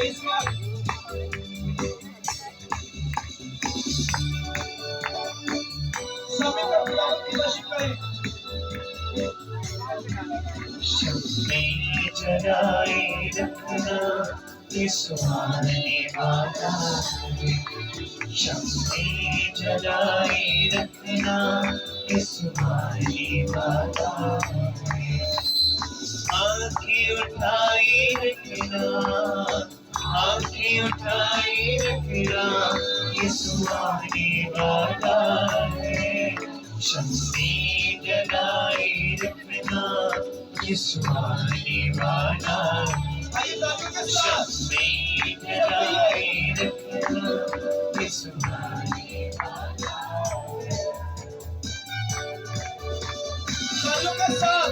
Praise God. समय पर खुदावंत की वर्शिप करें। शक्ति जगाए रखना यीशु आने वाला है। शक्ति जगाए रखना यीशु आने वाला है। आँखें उठाए रखना, आँखें उठाए रखना यीशु आने वाला है। शक्ति जगाए रखना यीशु आने वाला है। आइए तालियों के साथ शक्ति जगाए रखना यीशु आने वाला है। तालियों के साथ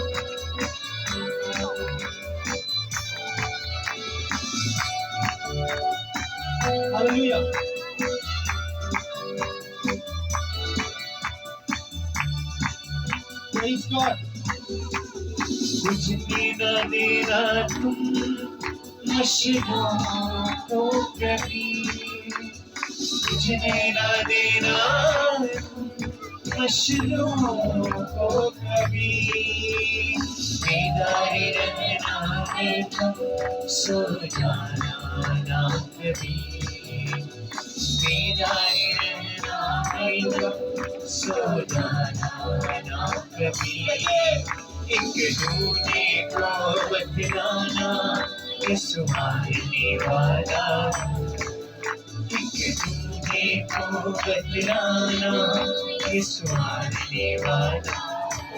हालेलुया। Praise God. बुझने न देना तुम मशहूर को कभी, बुझने न देना तुम मशहूर को कभी। बेदारी रहना है तुम, सो जाना ना कभी। बेदारी रहना है तुम, सो जाना ना कभी। एक दूजे को बतलाना यीशु आने वाला है। एक दूजे को बतलाना यीशु आने वाला है।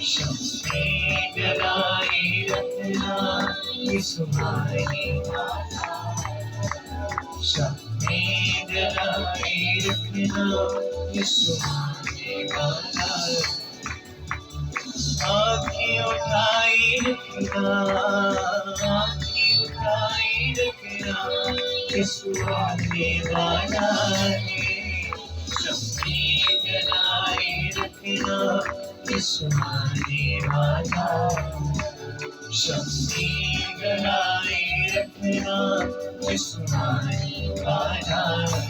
शक्ति जगाए रखना यीशु आने वाला है। शक्ति जगाए रखना यीशु आने वाला है। आँखें उठाए रखना, आँखें उठाए रखना यीशु आने वाला है। शक्ति जगाए रखना यीशु आने वाला है। शक्ति जगाए रखना यीशु आने वाला है।